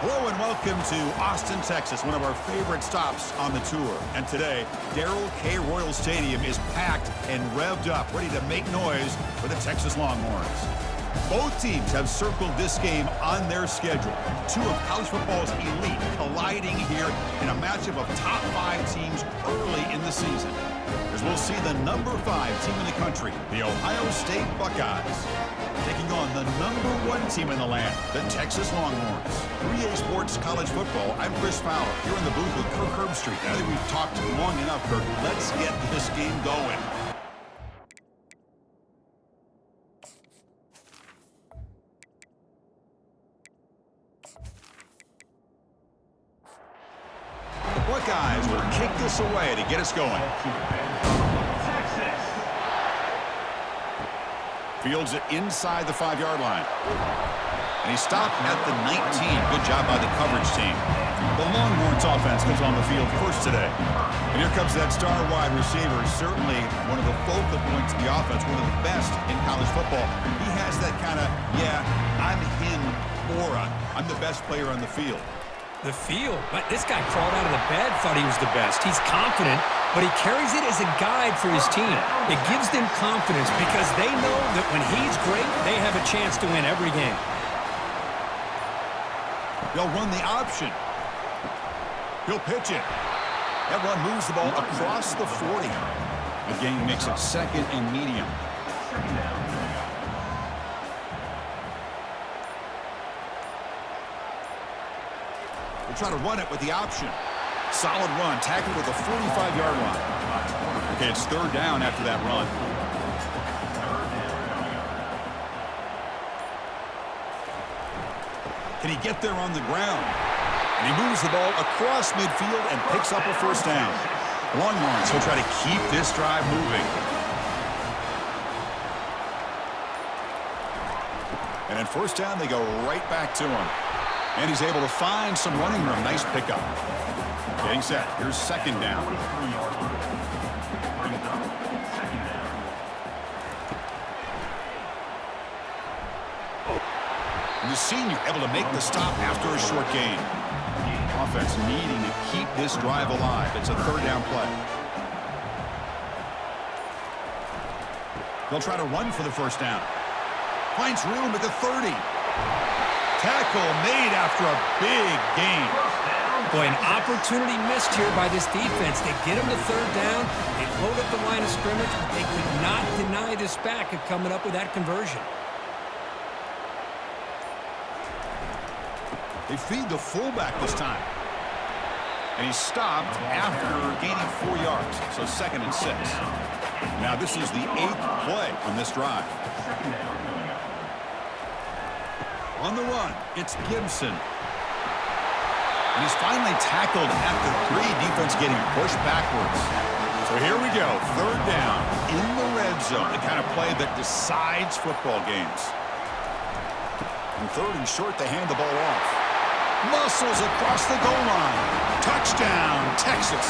Hello and welcome to Austin, Texas, one of our favorite stops on the tour. And today, Darrell K. Royal Stadium is packed and revved up, ready to make noise for the Texas Longhorns. Both teams have circled this game on their schedule. Two of college football's elite colliding here in a matchup of top 5 teams early in the season. As we'll see the number 5 team in the country, the Ohio State Buckeyes, taking on the number 1 team in the land, the Texas Longhorns. 3A Sports College Football, I'm Chris Fowler, here in the booth with Kirk Herbstreit. I think we've talked long enough, Kirk. Let's get this game going. The Buckeyes will kick this away to get us going. Fields it inside the 5-yard line. And he stopped at the 19. Good job by the coverage team. The Longhorns offense comes on the field first today. And here comes that star wide receiver, certainly one of the focal points of the offense, one of the best in college football. He has that kind of, yeah, I'm him aura. I'm the best player on the field. The field? This guy crawled out of the bed, thought he was the best. He's confident, but he carries it as a guide for his team. It gives them confidence because they know that when he's great, they have a chance to win every game. They'll run the option. He'll pitch it. That run moves the ball across the 40. The game makes it second and medium. We'll try to run it with the option. Solid run, tackled with a 45-yard line. Okay, it's third down after that run. Can he get there on the ground? And he moves the ball across midfield and picks up a first down. Longhorns will try to keep this drive moving. And then first down, they go right back to him. And he's able to find some running room. Nice pickup. Getting set. Here's second down. And the senior able to make the stop after a short gain. Offense needing to keep this drive alive. It's a third down play. They'll try to run for the first down. Finds room at the 30. Tackle made after a big gain. Boy, an opportunity missed here by this defense. They get him to third down. They load up the line of scrimmage. But they could not deny this back of coming up with that conversion. They feed the fullback this time. And he stopped after gaining 4 yards. So second and 6. Now this is the 8th play on this drive. On the run, it's Gibson. And he's finally tackled at the 3. Defense getting pushed backwards. So here we go. Third down in the red zone. The kind of play that decides football games. And third and short, they hand the ball off. Muscles across the goal line. Touchdown, Texas.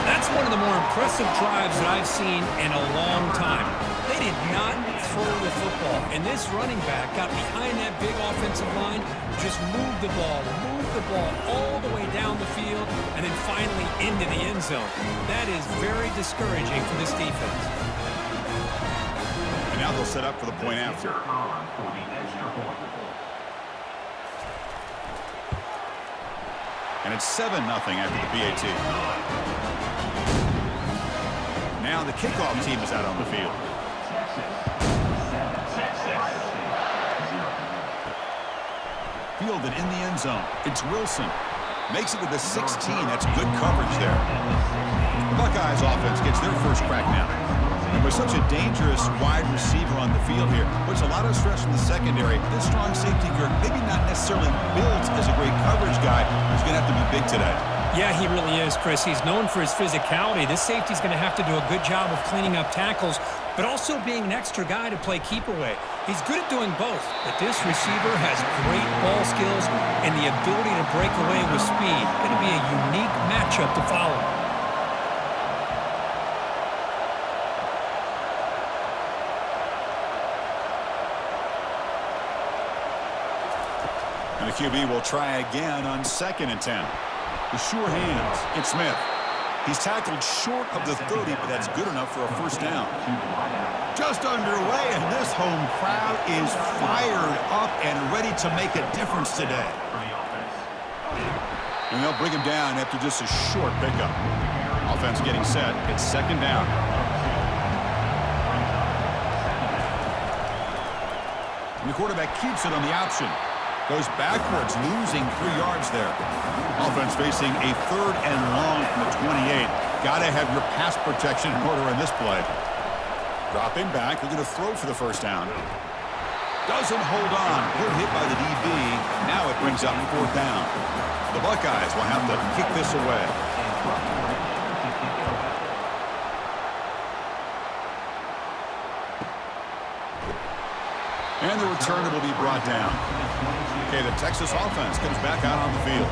That's one of the more impressive drives that I've seen in a long time. They did not throw the football, and this running back got behind that big offensive line, just moved the ball all the way down the field, and then finally into the end zone. That is very discouraging for this defense. And now they'll set up for the point after. And it's 7-0 after the PAT. Now the kickoff team is out on the field. Fielded in the end zone. It's Wilson. Makes it to the 16. That's good coverage there. The Buckeyes offense gets their first crack now. And with such a dangerous wide receiver on the field here, puts a lot of stress from the secondary. This strong safety group, maybe not necessarily built as a great coverage guy, is going to have to be big today. Yeah, he really is, Chris. He's known for his physicality. This safety's going to have to do a good job of cleaning up tackles, but also being an extra guy to play keep away. He's good at doing both, but this receiver has great ball skills and the ability to break away with speed. Going to be a unique matchup to follow. And the QB will try again on 2nd and 10. The sure hands. It's Smith. He's tackled short of the 30, but that's good enough for a first down. Just underway, and this home crowd is fired up and ready to make a difference today. And they'll bring him down after just a short pickup. Offense getting set. It's 2nd down. And the quarterback keeps it on the option. Goes backwards, losing 3 yards there. Offense facing a 3rd and long from the 28. Got to have your pass protection in order in this play. Dropping back, looking to throw for the first down. Doesn't hold on. Good hit by the DB. Now it brings up 4th down. The Buckeyes will have to kick this away. And the returner will be brought down. Okay, the Texas offense comes back out on the field.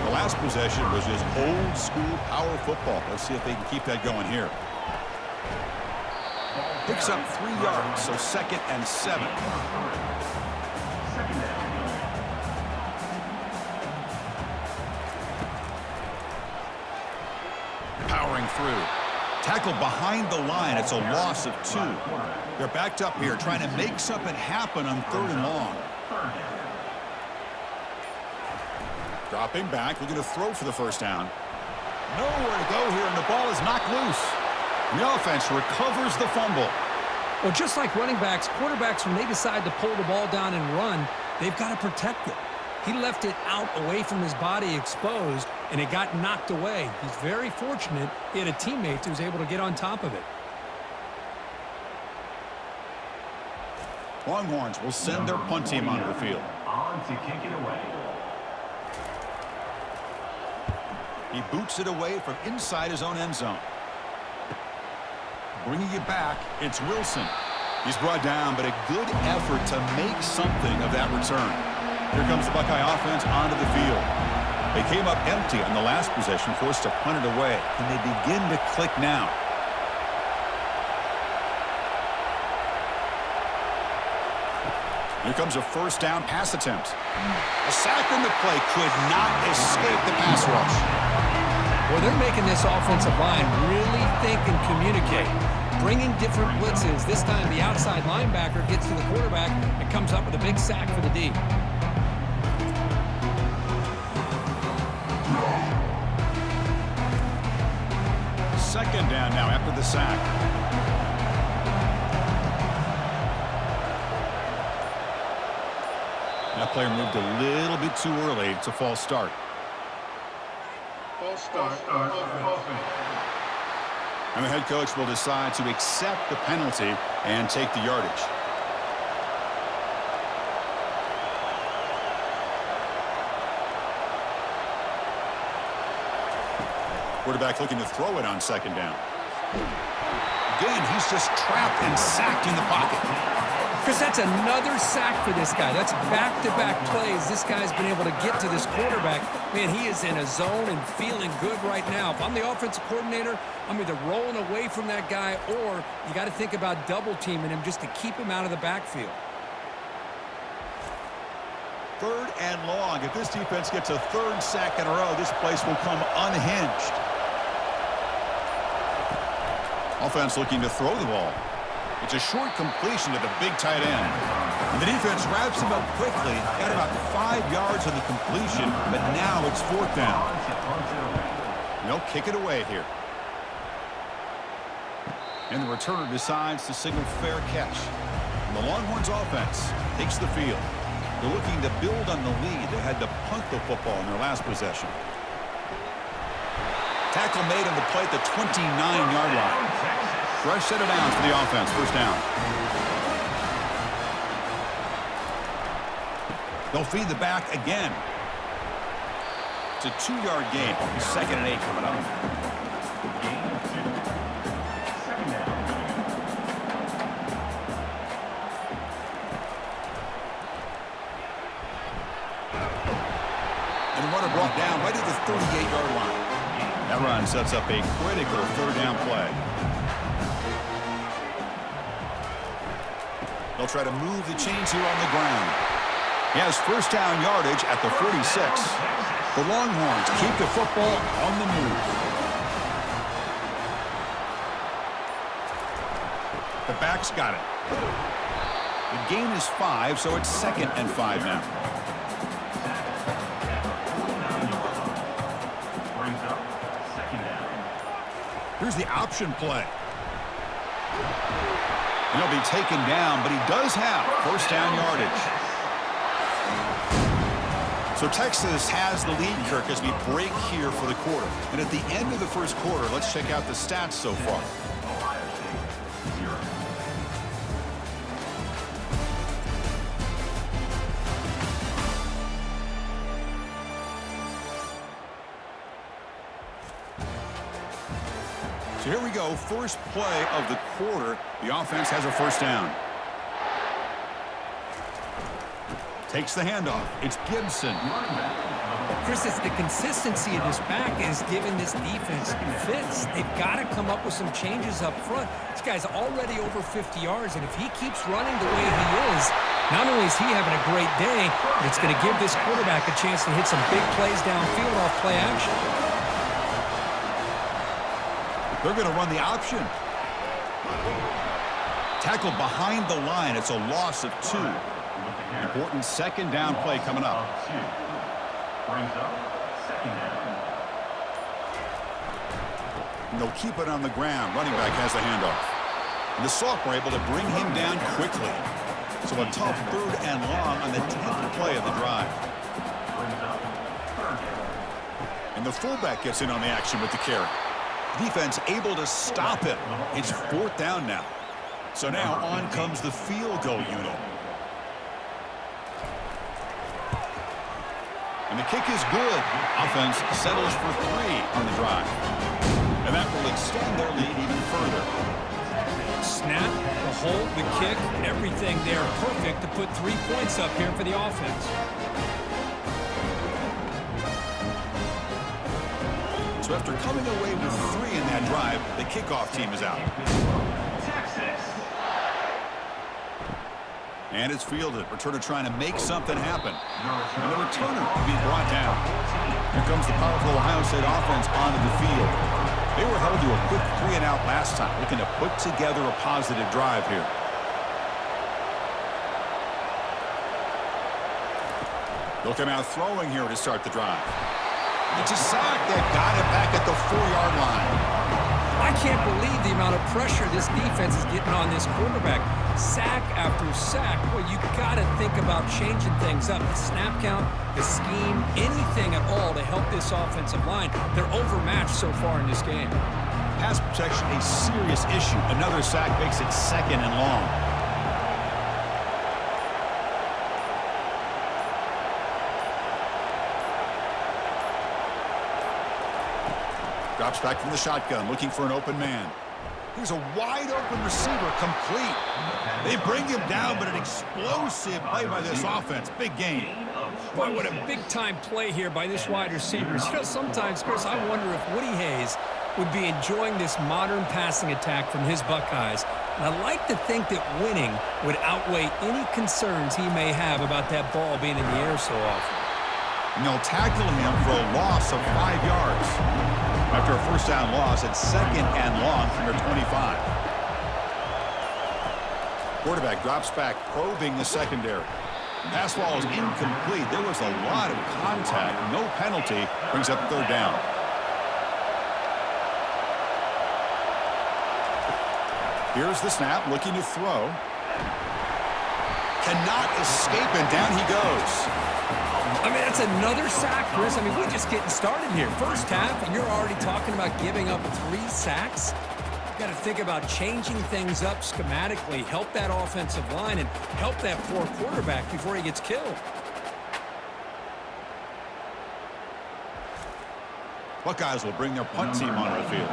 The last possession was just old school power football. Let's see if they can keep that going here. Picks up 3 yards, so 2nd and 7. Powering through. Tackle behind the line. It's a loss of 2. They're backed up here trying to make something happen on 3rd and long. Dropping back, looking to throw for the first down. Nowhere to go here, and the ball is knocked loose. The offense recovers the fumble. Well, just like running backs, quarterbacks, when they decide to pull the ball down and run, they've got to protect it. He left it out away from his body exposed, and it got knocked away. He's very fortunate he had a teammate who was able to get on top of it. Longhorns will send their punt team onto the field. On to kick it away. He boots it away from inside his own end zone. Bringing it back, it's Wilson. He's brought down, but a good effort to make something of that return. Here comes the Buckeye offense onto the field. They came up empty on the last possession, forced to punt it away. And they begin to click now. Here comes a first down pass attempt. A sack on the play could not escape the pass rush. Well, they're making this offensive line really think and communicate. Bringing different blitzes. This time the outside linebacker gets to the quarterback and comes up with a big sack for the D. Second down now after the sack. That player moved a little bit too early. It's a false start. False start. And the head coach will decide to accept the penalty and take the yardage. Quarterback looking to throw it on second down. Again, he's just trapped and sacked in the pocket. Because that's another sack for this guy. That's back-to-back plays. This guy's been able to get to this quarterback. Man, he is in a zone and feeling good right now. If I'm the offensive coordinator, I'm either rolling away from that guy or you got to think about double-teaming him just to keep him out of the backfield. Third and long. If this defense gets a third sack in a row, this place will come unhinged. Offense looking to throw the ball. It's a short completion to the big tight end. And the defense wraps him up quickly. Got about 5 yards on the completion, but now it's fourth down. They'll kick it away here. And the returner decides to signal fair catch. And the Longhorns offense takes the field. They're looking to build on the lead. They had to punt the football in their last possession. Tackle made on the play at the 29-yard line. Fresh set of downs for the offense. First down. They'll feed the back again. It's a 2-yard gain. 2nd and 8 coming up. And the runner brought down right at the 38-yard line. That run sets up a critical third down play. They'll try to move the chains here on the ground. He has first down yardage at the 46. The Longhorns keep the football on the move. The back's got it. The gain is 5, so it's 2nd and 5 now. Here's the option play. He'll be taken down, but he does have first down yardage. So Texas has the lead, Kirk, as we break here for the quarter. And at the end of the first quarter, let's check out the stats so far. So here we go, first play of the quarter. The offense has a first down. Takes the handoff. It's Gibson. Chris, it's the consistency of this back is giving this defense fits. They've got to come up with some changes up front. This guy's already over 50 yards, and if he keeps running the way he is, not only is he having a great day, but it's going to give this quarterback a chance to hit some big plays downfield off play action. They're going to run the option. Tackled behind the line. It's a loss of 2. Important second down play coming up. And they'll keep it on the ground. Running back has the handoff. And the Salk were able to bring him down quickly. So a tough 3rd and long on the 10th play of the drive. And the fullback gets in on the action with the carry. Defense able to stop it. It's 4th down now. So now on comes the field goal unit. And the kick is good. Offense settles for 3 on the drive. And that will extend their lead even further. Snap, the hold, the kick, everything there perfect to put 3 points up here for the offense. So after coming away with 3 in that drive, the kickoff team is out. And it's fielded. Returner trying to make something happen. And the returner will be brought down. Here comes the powerful Ohio State offense onto the field. They were held to a quick 3-and-out last time, looking to put together a positive drive here. They'll come out throwing here to start the drive. It's a sack. They've got it back at the 4-yard line. I can't believe the amount of pressure this defense is getting on this quarterback. Sack after sack. Well, you got to think about changing things up. The snap count, the scheme, anything at all to help this offensive line. They're overmatched so far in this game. Pass protection, a serious issue. Another sack makes it 2nd and long. Drops back from the shotgun, looking for an open man. Here's a wide-open receiver, complete. They bring him down, but an explosive play by this offense. Big game. Boy, what a big-time play here by this wide receiver. You know, sometimes, Chris, I wonder if Woody Hayes would be enjoying this modern passing attack from his Buckeyes. And I like to think that winning would outweigh any concerns he may have about that ball being in the air so often. And they'll tackle him for a loss of 5 yards. After a first down loss, it's 2nd and long from their 25. Quarterback drops back, probing the secondary. Pass ball is incomplete. There was a lot of contact. No penalty. Brings up 3rd down. Here's the snap, looking to throw. Cannot escape, and down he goes. I mean, that's another sack, Chris. I mean, we're just getting started here. First half, and you're already talking about giving up 3 sacks. You've got to think about changing things up schematically, help that offensive line, and help that poor quarterback before he gets killed. Buckeyes will bring their punt team onto the field.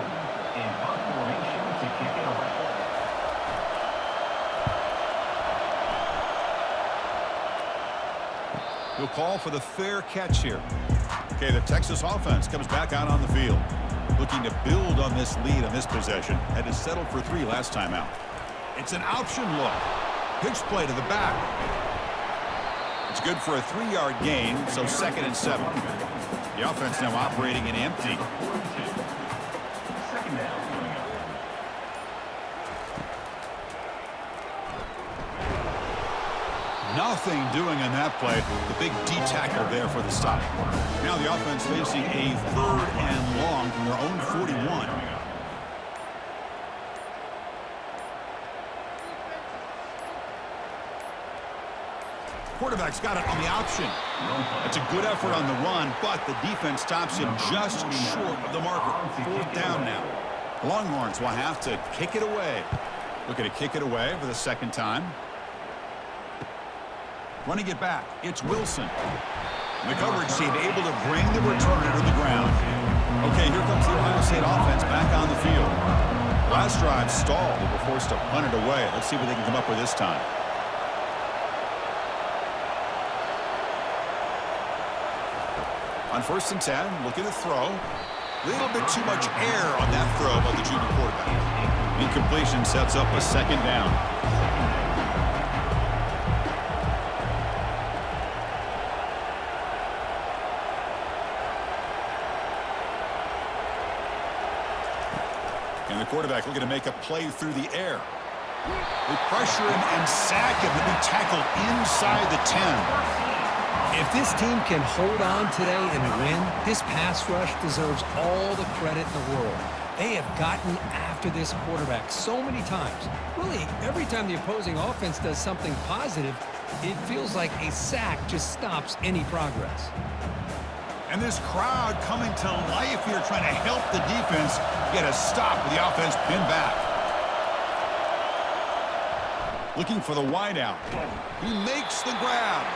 He'll call for the fair catch here. Okay, the Texas offense comes back out on the field, looking to build on this lead on this possession. Had to settle for 3 last time out. It's an option look. Pitch play to the back. It's good for a 3-yard gain, so 2nd and 7. The offense now operating in empty. Nothing doing on that play. The big D tackle there for the stop. Now the offense facing a 3rd and long from their own 41. Quarterback's got it on the option. It's a good effort on the run, but the defense stops him just short of the marker. 4th down now. Longhorns will have to kick it away. Looking to kick it away for the 2nd time. Running it back, it's Wilson. The coverage team able to bring the returner to the ground. Okay, here comes the Ohio State offense back on the field. Last drive stalled. They were forced to punt it away. Let's see what they can come up with this time. On 1st and 10, looking to throw. A little bit too much air on that throw by the junior quarterback. Incompletion sets up a 2nd down. And the quarterback looking to make a play through the air. They pressure him and sack him to be tackled inside the 10. If this team can hold on today and win, this pass rush deserves all the credit in the world. They have gotten after this quarterback so many times. Really, every time the opposing offense does something positive, it feels like a sack just stops any progress. And this crowd coming to life here, trying to help the defense get a stop with the offense pinned back. Looking for the wideout. He makes the grab.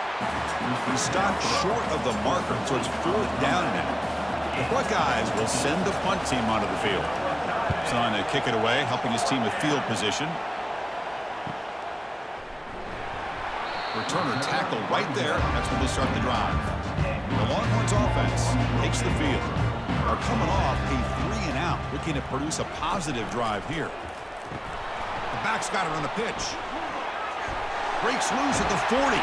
He stopped short of the marker, so it's 4th down now. The Buckeyes will send the punt team onto the field. He's on to kick it away, helping his team with field position. Returner tackle right there. That's when they start the drive. The Longhorns offense takes the field. Are coming off a 3 and out, looking to produce a positive drive here. The back's got it on the pitch. Breaks loose at the 40.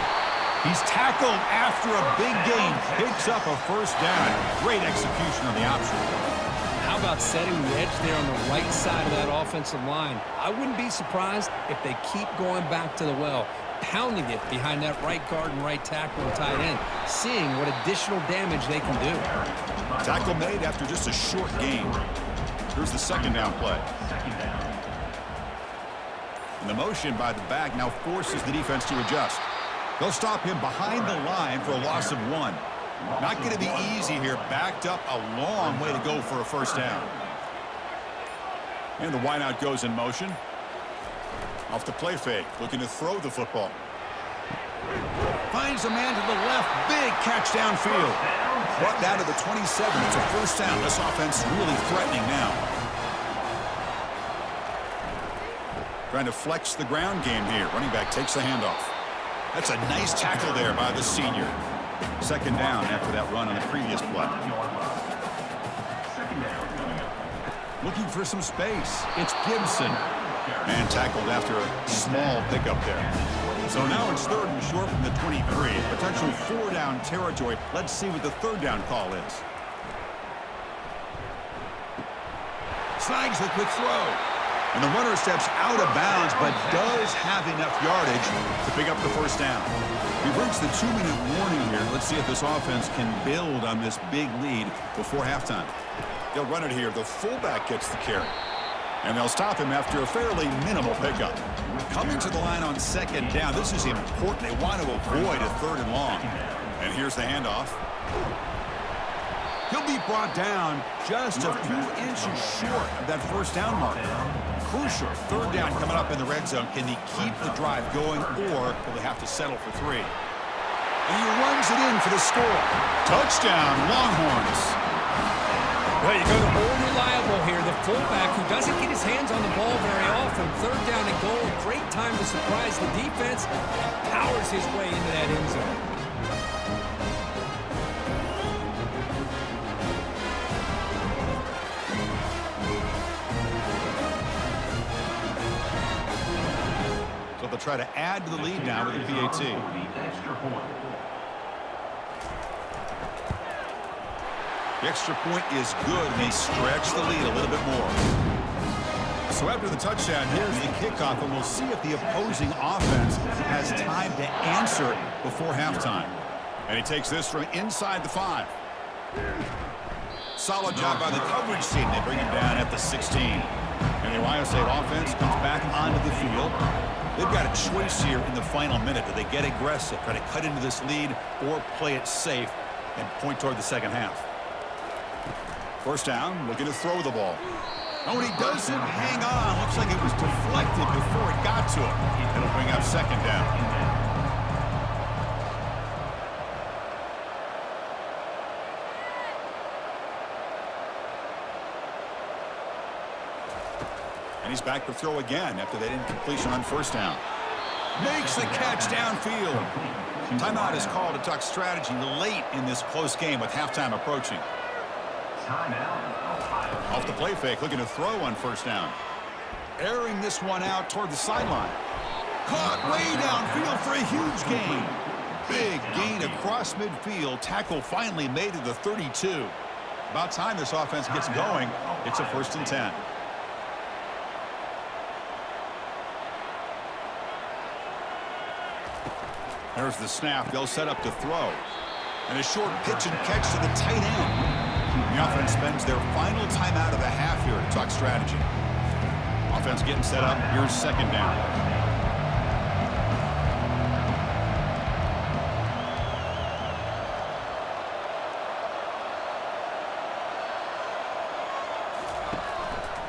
He's tackled after a big gain. Picks up a 1st down. Great execution on the option. How about setting the edge there on the right side of that offensive line? I wouldn't be surprised if they keep going back to the well, pounding it behind that right guard and right tackle and tight end, seeing what additional damage they can do. Tackle made after just a short gain. Here's the 2nd down play. And the motion by the back now forces the defense to adjust. They'll stop him behind the line for a loss of 1. Not going to be easy here. Backed up a long way to go for a 1st down. And the wideout goes in motion. Off the play fake, looking to throw the football. Finds a man to the left. Big catch downfield. Brought down to the 27. It's a 1st down. This offense really threatening now. Trying to flex the ground game here. Running back takes the handoff. That's a nice tackle there by the senior. 2nd down after that run on the previous play. Looking for some space. It's Gibson. And tackled after a small pickup there. So now it's 3rd and short from the 23. Potential 4-down territory. Let's see what the 3rd down call is. Snags the quick throw. And the runner steps out of bounds, but does have enough yardage to pick up the 1st down. He brings the 2-minute warning here. Let's see if this offense can build on this big lead before halftime. They'll run it here. The fullback gets the carry. And they'll stop him after a fairly minimal pickup. Coming to the line on 2nd down. This is important. They want to avoid a 3rd and long. And here's the handoff. He'll be brought down just a few inches short of that 1st down marker. Crucial 3rd down coming up in the red zone. Can he keep the drive going, or will they have to settle for 3? And he runs it in for the score. Touchdown, Longhorns. Well, you go to more reliable here, the fullback who doesn't get his hands on the ball very often. 3rd down and goal, great time to surprise the defense, and powers his way into that end zone. So they'll try to add to the lead now with the PAT. The extra point is good, and they stretch the lead a little bit more. So after the touchdown, here's the kickoff, and we'll see if the opposing offense has time to answer before halftime. And he takes this from inside the 5. Solid job by the coverage team. They bring him down at the 16. And the Ohio State offense comes back onto the field. They've got a choice here in the final minute. Do they get aggressive, try to cut into this lead, or play it safe and point toward the second half? First down, looking to throw the ball. And when he doesn't hang on, looks like it was deflected before it got to him. It'll bring up second down. And he's back to throw again after that incompletion on first down. Makes the catch downfield. Timeout is called to talk strategy late in this close game with halftime approaching. Off the play fake, looking to throw on first down. Airing this one out toward the sideline. Caught way downfield for a huge gain. Big gain across midfield. Tackle finally made to the 32. About time this offense gets going. It's a 1st and 10. There's the snap. They'll set up to throw. And a short pitch and catch to the tight end. The offense spends their final timeout of the half here to talk strategy. Offense getting set up. Here's second down.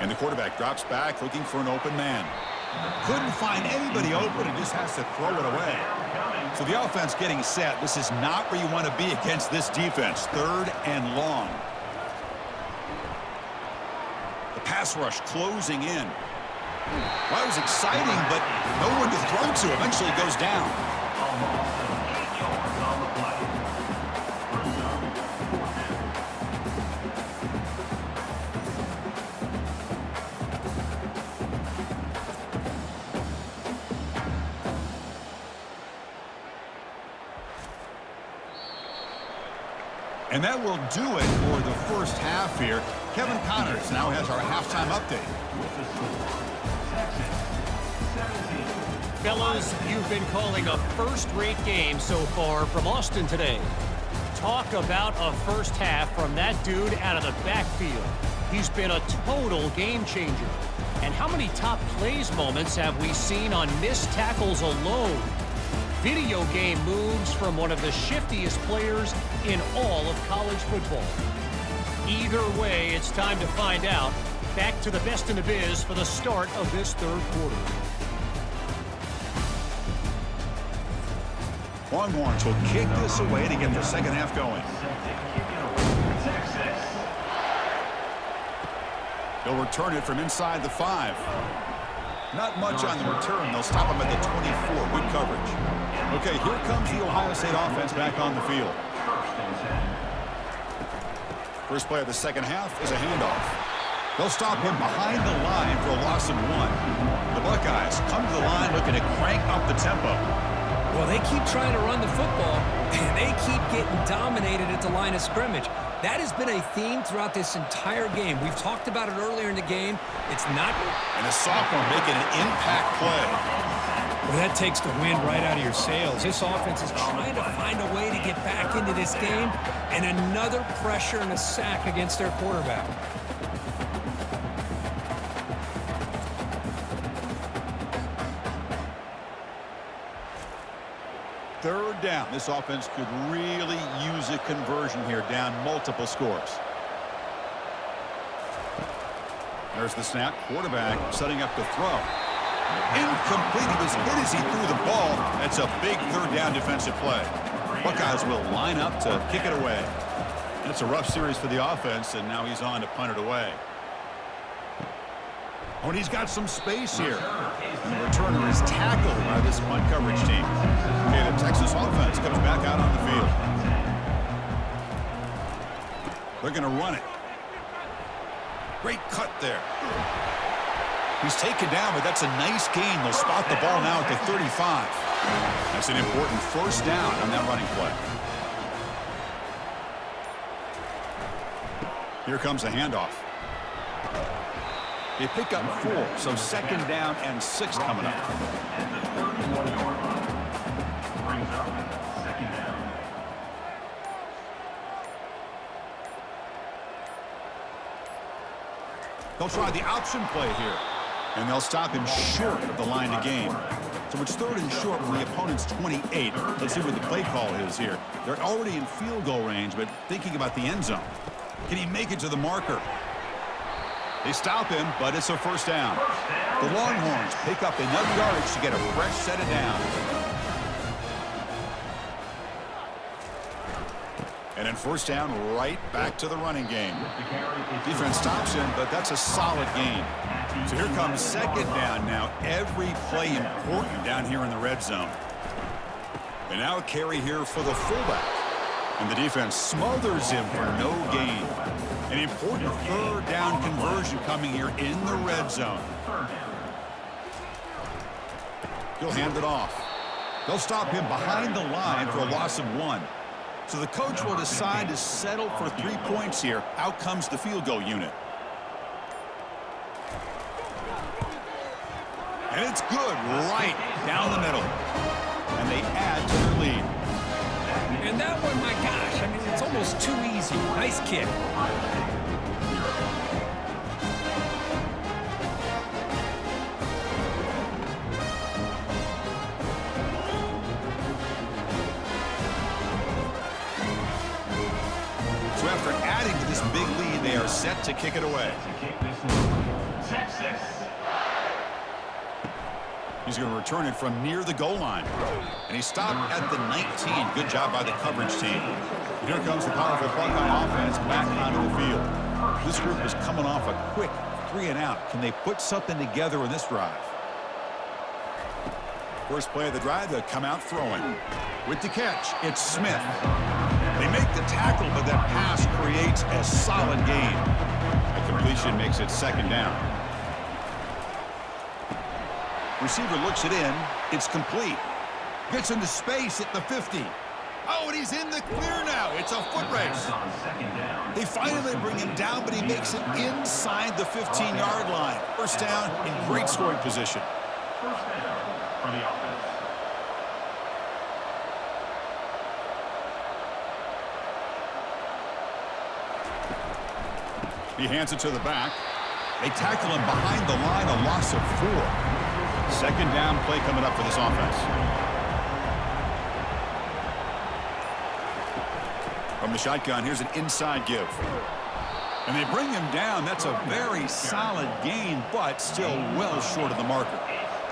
And the quarterback drops back looking for an open man. Couldn't find anybody open and just has to throw it away. So the offense getting set. This is not where you want to be against this defense. 3rd and long. The pass rush closing in. Well, it was exciting, but no one to throw to. Eventually goes down. And that will do it for the first half here. Kevin Connors now has our halftime update. Fellas, you've been calling a first-rate game so far from Austin today. Talk about a first half from that dude out of the backfield. He's been a total game changer. And how many top plays moments have we seen on missed tackles alone? Video game moves from one of the shiftiest players in all of college football. Either way, it's time to find out. Back to the best in the biz for the start of this 3rd quarter. Longhorns will kick this away to get the second half going. They'll return it from inside the 5. Not much on the return. They'll stop him at the 24. Good coverage. Okay, here comes the Ohio State offense back on the field. First play of the second half is a handoff. They'll stop him behind the line for a loss of 1. The Buckeyes come to the line looking to crank up the tempo. Well, they keep trying to run the football, and they keep getting dominated at the line of scrimmage. That has been a theme throughout this entire game. We've talked about it earlier in the game. It's not... And a sophomore making an impact play. Well, that takes the wind right out of your sails. This offense is trying to find a way to get back into this game, and another pressure and a sack against their quarterback. Third down. This offense could really use a conversion here, down multiple scores. There's the snap. Quarterback setting up to throw. Incomplete. He was hit as he threw the ball. That's a big 3rd down defensive play. Buckeyes will line up to kick it away. It's a rough series for the offense, and now he's on to punt it away. Oh, and he's got some space here. And the returner is tackled by this punt coverage team. Okay, the Texas offense comes back out on the field. They're going to run it. Great cut there. He's taken down, but that's a nice gain. They'll spot the ball now at the 35. That's an important first down on that running play. Here comes the handoff. They pick up 4, so 2nd down and 6 coming up. They'll try the option play here, and they'll stop him short of the line of game. So it's 3rd and short from the opponent's 28. Let's see what the play call is here. They're already in field goal range, but thinking about the end zone. Can he make it to the marker? They stop him, but it's a 1st down. The Longhorns pick up enough yardage to get a fresh set of downs. And then 1st down, right back to the running game. Defense stops him, but that's a solid gain. So here comes 2nd down now. Every play important down here in the red zone. And now a carry here for the fullback. And the defense smothers him for no gain. An important 3rd down conversion coming here in the red zone. He'll hand it off. They'll stop him behind the line for a loss of 1. So the coach will decide to settle for 3 points here. Out comes the field goal unit. And it's good right down the middle. And they add to their lead. And that one, my gosh, I mean, it's almost too easy. Nice kick. So after adding to this big lead, they are set to kick it away. He's going to return it from near the goal line. And he stopped at the 19. Good job by the coverage team. And here comes the powerful Buckeye offense back onto the field. This group is coming off a quick 3-and-out. Can they put something together in this drive? First play of the drive, they'll come out throwing. With the catch, it's Smith. They make the tackle, but that pass creates a solid gain. A completion makes it 2nd down. Receiver looks it in. It's complete. Gets into space at the 50. Oh, and he's in the clear now. It's a foot race. They finally bring him down, but he makes it inside the 15-yard line. 1st down in great scoring position. 1st down for the offense. He hands it to the back. They tackle him behind the line, a loss of 4. 2nd down play coming up for this offense. From the shotgun, here's an inside give. And they bring him down. That's a very solid gain, but still well short of the marker.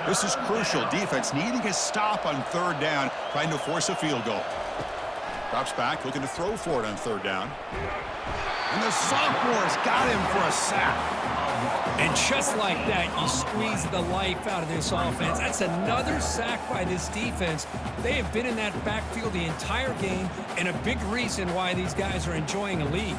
This is crucial. Defense needing a stop on 3rd down, trying to force a field goal. Drops back, looking to throw for it on 3rd down. And the sophomore's got him for a sack. And just like that, you squeeze the life out of this offense. That's another sack by this defense. They have been in that backfield the entire game, and a big reason why these guys are enjoying a lead.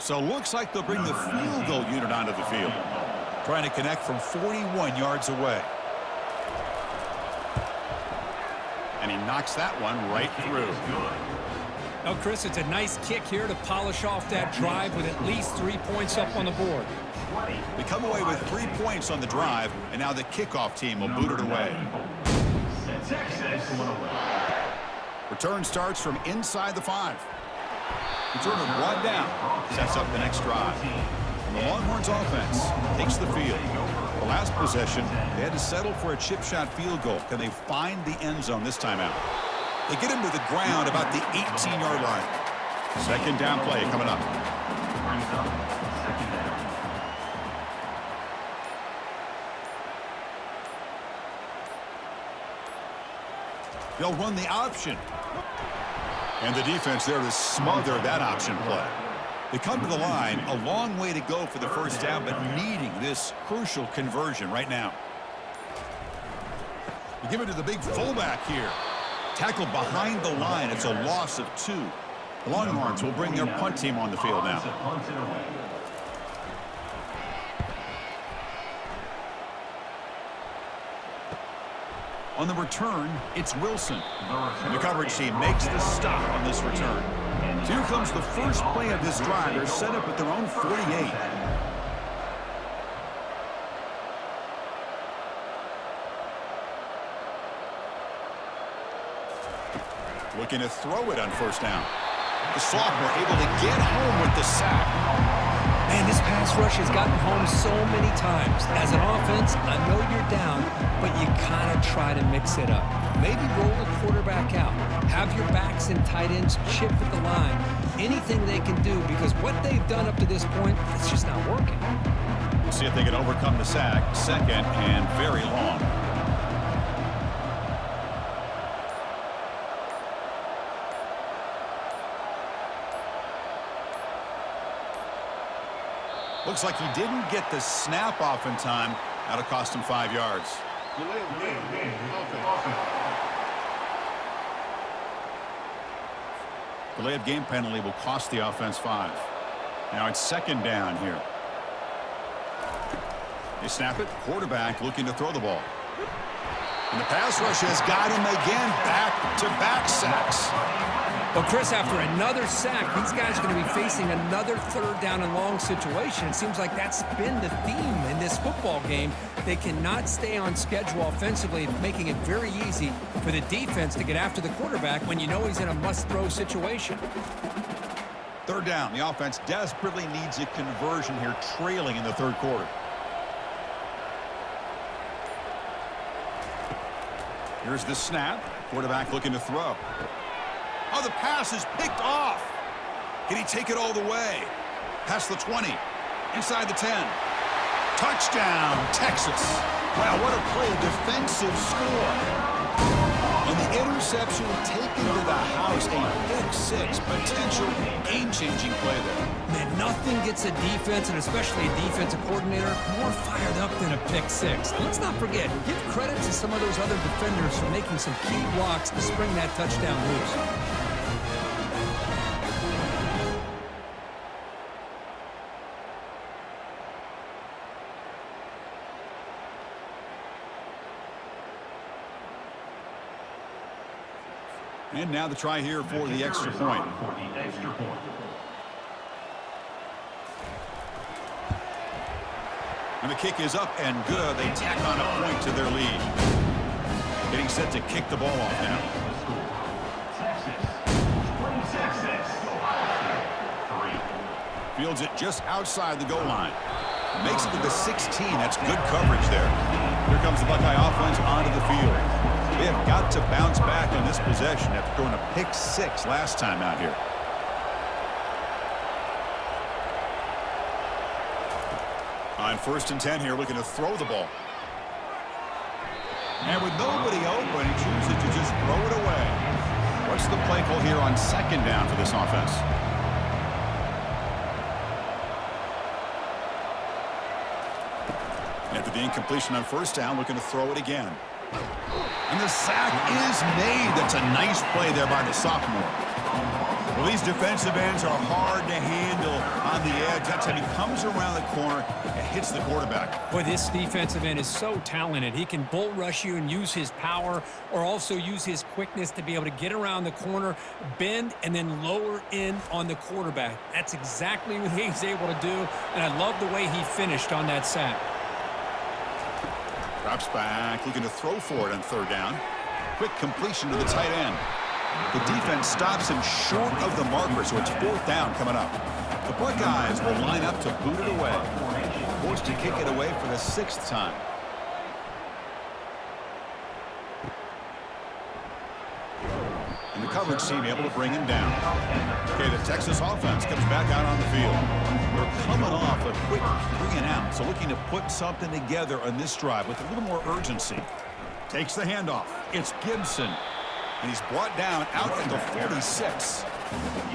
So looks like they'll bring the field goal unit onto the field. Trying to connect from 41 yards away. And he knocks that one right through. Now, Chris, it's a nice kick here to polish off that drive with at least 3 points up on the board. They come away with 3 points on the drive, and now the kickoff team will boot it away. Return starts from inside the 5. Return of 1 down sets up the next drive. And the Longhorns offense takes the field. The last possession, they had to settle for a chip shot field goal. Can they find the end zone this time out? They get him to the ground about the 18-yard line. 2nd down play coming up. They'll run the option. And the defense there to smother that option play. They come to the line, a long way to go for the 1st down, but needing this crucial conversion right now. They give it to the big fullback here. Tackled behind the line. It's a loss of 2. The Longhorns will bring their punt team on the field now. On the return, it's Wilson. The coverage team makes the stop on this return. So here comes the first play of this drive. They're set up at their own 48. Looking to throw it on first down. The sophomore able to get home with the sack. Man, this pass rush has gotten home so many times. As an offense, I know you're down, but you kind of try to mix it up. Maybe roll the quarterback out. Have your backs and tight ends chip at the line. Anything they can do, because what they've done up to this point, it's just not working. We'll see if they can overcome the sack. Second and very long. Looks like he didn't get the snap off in time. That'll cost him 5 yards. Delay of game penalty will cost the offense 5. Now it's second down here. They snap it. Quarterback looking to throw the ball. And the pass rush has got him again. Back-to-back sacks. Well, Chris, after another sack, these guys are going to be facing another third down and long situation. It seems like that's been the theme in this football game. They cannot stay on schedule offensively, making it very easy for the defense to get after the quarterback when you know he's in a must-throw situation. Third down. The offense desperately needs a conversion here, trailing in the third quarter. Here's the snap. Quarterback looking to throw. Oh, the pass is picked off. Can he take it all the way? Past the 20. Inside the 10. Touchdown, Texas. Wow, what a play. A defensive score. And the interception taken to the house. A pick six. Potential game-changing play there. Man, nothing gets a defense, and especially a defensive coordinator, more fired up than a pick six. Let's not forget, give credit to some of those other defenders for making some key blocks to spring that touchdown loose. And now the try here for the extra point. And the kick is up and good. They tack on a point to their lead. Getting set to kick the ball off now. Fields it just outside the goal line. Makes it to the 16. That's good coverage there. Here comes the Buckeye offense onto the field. They have got to bounce back on this possession after throwing a pick six last time out here. On first and 10 here, looking to throw the ball. And with nobody open, he chooses to just throw it away. What's the play call here on second down for this offense? After the incompletion on first down, looking to throw it again. And the sack is made. That's a nice play there by the sophomore. Well, these defensive ends are hard to handle on the edge. That's how he comes around the corner and hits the quarterback. Boy, this defensive end is so talented. He can bull rush you and use his power, or also use his quickness to be able to get around the corner, bend, and then lower in on the quarterback. That's exactly what he's able to do, and I love the way he finished on that sack. Drops back, looking to throw for it on third down. Quick completion to the tight end. The defense stops him short of the marker, so it's fourth down coming up. The Buckeyes will line up to boot it away. Forced to kick it away for the sixth time. And the coverage team able to bring him down. Okay, the Texas offense comes back out on the field. They're coming off a quick 3 and out, so looking to put something together on this drive with a little more urgency. Takes the handoff. It's Gibson. And he's brought down out at the 46.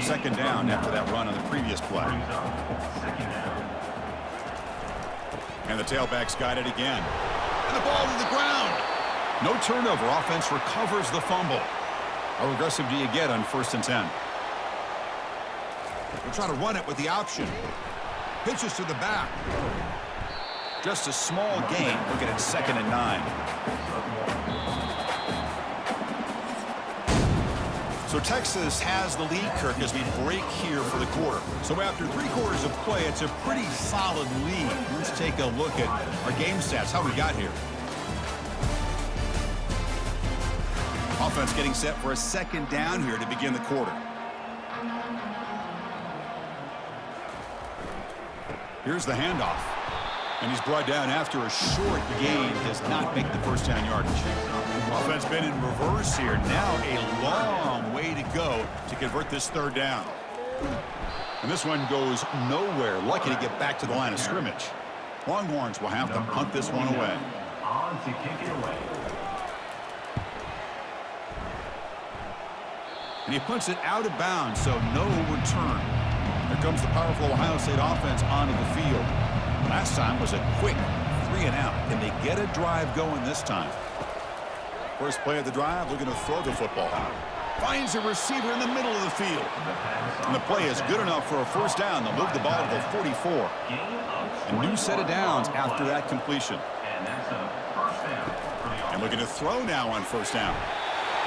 Second down after that run on the previous play. And the tailback's got it again. And the ball to the ground. No turnover. Offense recovers the fumble. How aggressive do you get on first and 10? They'll try to run it with the option. Pitches to the back. Just a small gain. Looking at second and 9. So Texas has the lead, Kirk, as we break here for the quarter. So after 3 quarters of play, it's a pretty solid lead. Let's take a look at our game stats, how we got here. Offense getting set for a second down here to begin the quarter. Here's the handoff. And he's brought down after a short gain. Does not make the first down yardage. Offense been in reverse here. Now a long way to go to convert this third down. And this one goes nowhere. Lucky to get back to the line of scrimmage. Longhorns will have to punt this one away. On to kick it away. And he puts it out of bounds, so no return. Here comes the powerful Ohio State offense onto the field. Last time was a quick 3 and out. Can they get a drive going this time? First play of the drive, looking to throw the football. Finds a receiver in the middle of the field. And the play is good enough for a first down. They'll move the ball to the 44. A new set of downs after that completion. And that's a first down for the offense. And looking to throw now on first down.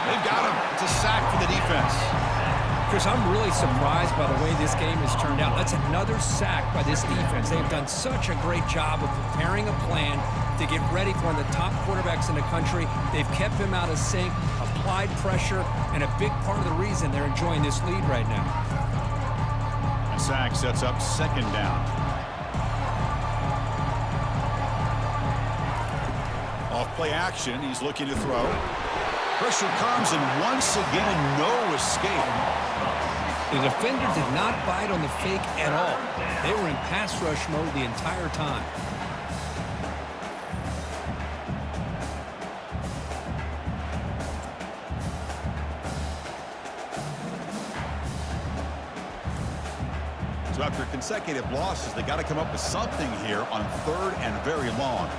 They've got him. It's a sack for the defense. Chris, I'm really surprised by the way this game has turned out. That's another sack by this defense. They've done such a great job of preparing a plan to get ready for one of the top quarterbacks in the country. They've kept him out of sync, applied pressure, and a big part of the reason they're enjoying this lead right now. A sack sets up second down. Off play action, he's looking to throw. Pressure comes, and once again, no escape. The defender did not bite on the fake at all. They were in pass rush mode the entire time. So after consecutive losses, they got to come up with something here on third and very long.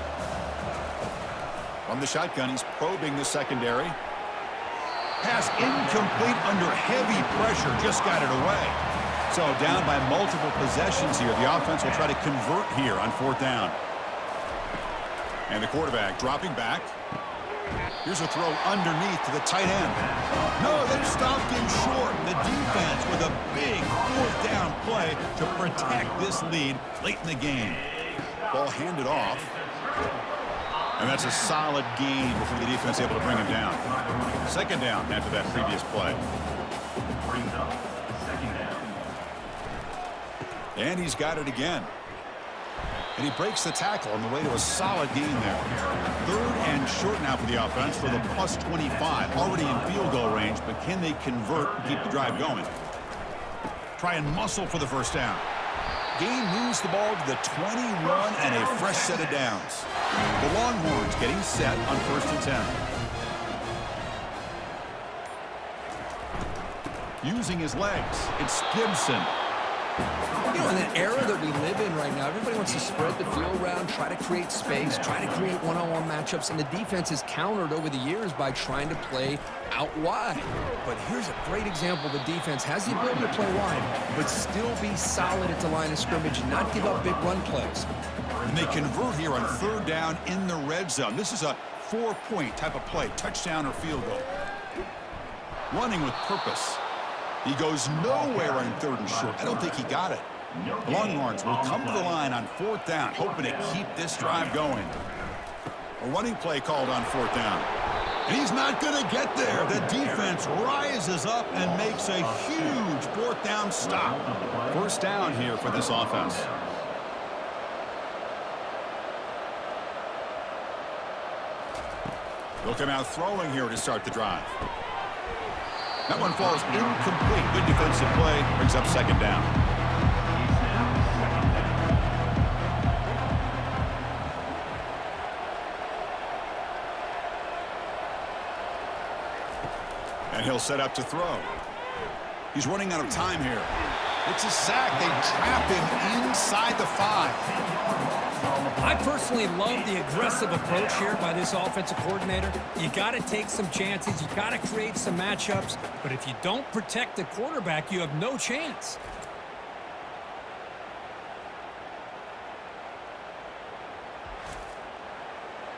From the shotgun, he's probing the secondary. Pass incomplete under heavy pressure, just got it away. So down by multiple possessions here. The offense will try to convert here on fourth down. And the quarterback dropping back. Here's a throw underneath to the tight end. No, they've stopped him short. The defense with a big fourth down play to protect this lead late in the game. Ball handed off. And that's a solid gain before the defense able to bring him down. Second down after that previous play. Brings up second down. And he's got it again. And he breaks the tackle on the way to a solid gain there. Third and short now for the offense for the plus 25. Already in field goal range, but can they convert and keep the drive going? Try and muscle for the first down. Gain moves the ball to the 21 and a fresh set of downs. The Longhorns getting set on first and 10. Using his legs, it's Gibson. You know, in an era that we live in right now, everybody wants to spread the field around, try to create space, try to create one-on-one matchups, and the defense is countered over the years by trying to play out wide. But here's a great example. The defense has the ability to play wide, but still be solid at the line of scrimmage and not give up big run plays. And they convert here on third down in the red zone. This is a 4-point type of play, touchdown or field goal. Running with purpose. He goes nowhere on third and short. I don't think he got it. The Longhorns will come to the line on fourth down, hoping to keep this drive going. A running play called on fourth down. And he's not going to get there. The defense rises up and makes a huge fourth down stop. First down here for this offense. They'll come out throwing here to start the drive. That one falls incomplete. Good defensive play. Brings up second down. And he'll set up to throw. He's running out of time here. It's a sack. They trap him inside the 5. I personally love the aggressive approach here by this offensive coordinator. You got to take some chances. You got to create some matchups. But if you don't protect the quarterback, you have no chance.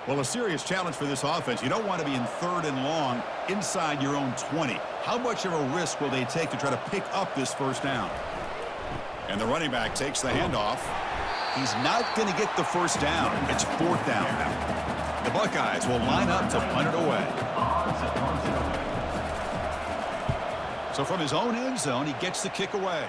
Well, a serious challenge for this offense. You don't want to be in 3rd and long inside your own 20. How much of a risk will they take to try to pick up this first down? And the running back takes the handoff. He's not going to get the first down. It's 4th down now. The Buckeyes will line up to punt it away. So from his own end zone, he gets the kick away.